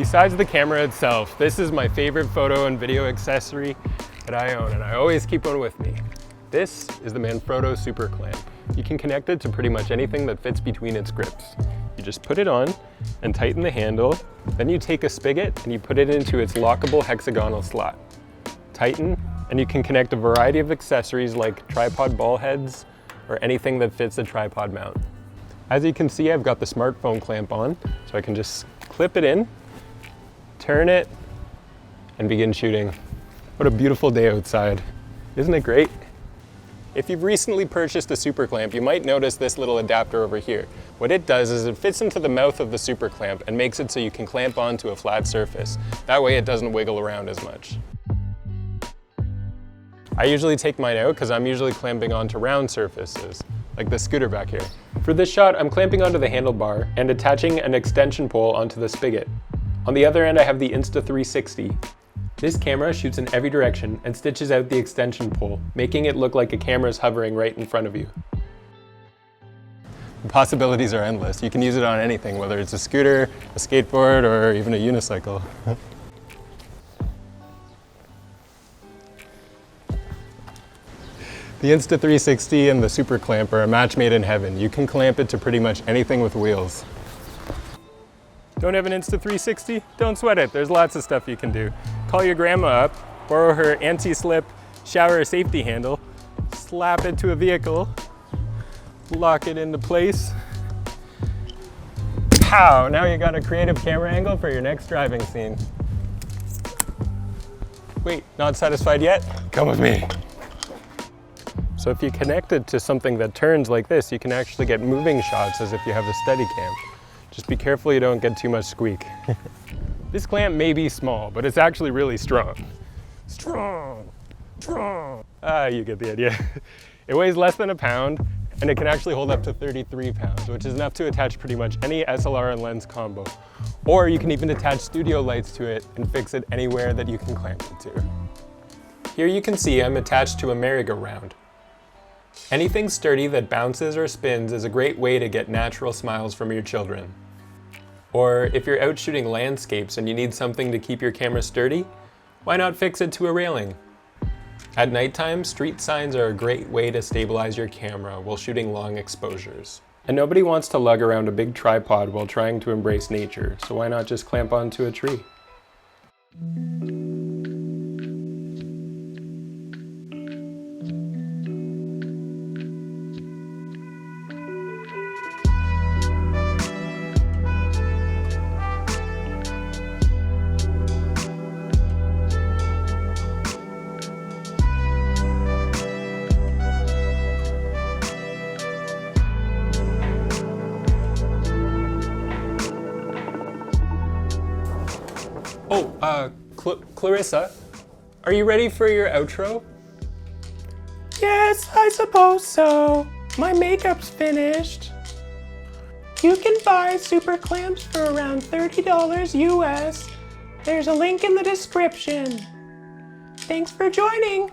Besides the camera itself, this is my favorite photo and video accessory that I own, and I always keep one with me. This is the Manfrotto Super Clamp. You can connect it to pretty much anything that fits between its grips. You just put it on and tighten the handle, then you take a spigot and you put it into its lockable hexagonal slot. Tighten, and you can connect a variety of accessories like tripod ball heads or anything that fits a tripod mount. As you can see, I've got the smartphone clamp on, so I can just clip it in, turn it, and begin shooting. What a beautiful day outside. Isn't it great? If you've recently purchased a super clamp, you might notice this little adapter over here. What it does is it fits into the mouth of the super clamp and makes it so you can clamp onto a flat surface. That way it doesn't wiggle around as much. I usually take mine out because I'm usually clamping onto round surfaces, like the scooter back here. For this shot, I'm clamping onto the handlebar and attaching an extension pole onto the spigot. On the other end, I have the Insta360. This camera shoots in every direction and stitches out the extension pole, making it look like a camera is hovering right in front of you. The possibilities are endless. You can use it on anything, whether it's a scooter, a skateboard, or even a unicycle. The Insta360 and the Super Clamp are a match made in heaven. You can clamp it to pretty much anything with wheels. Don't have an Insta360? Don't sweat it. There's lots of stuff you can do. Call your grandma up, borrow her anti-slip shower safety handle, slap it to a vehicle, lock it into place. Pow! Now you got a creative camera angle for your next driving scene. Wait, not satisfied yet? Come with me. So if you connect it to something that turns like this, you can actually get moving shots as if you have a Steadicam. Just be careful you don't get too much squeak. This clamp may be small, but it's actually really strong. Strong. You get the idea. It weighs less than a pound, and it can actually hold up to 33 pounds, which is enough to attach pretty much any SLR and lens combo. Or you can even attach studio lights to it and fix it anywhere that you can clamp it to. Here you can see I'm attached to a merry-go-round. Anything sturdy that bounces or spins is a great way to get natural smiles from your children. Or if you're out shooting landscapes and you need something to keep your camera sturdy, why not fix it to a railing? At nighttime, street signs are a great way to stabilize your camera while shooting long exposures. And nobody wants to lug around a big tripod while trying to embrace nature, so why not just clamp onto a tree? Clarissa, are you ready for your outro? Yes, I suppose so. My makeup's finished. You can buy super clamps for around $30 US. There's a link in the description. Thanks for joining.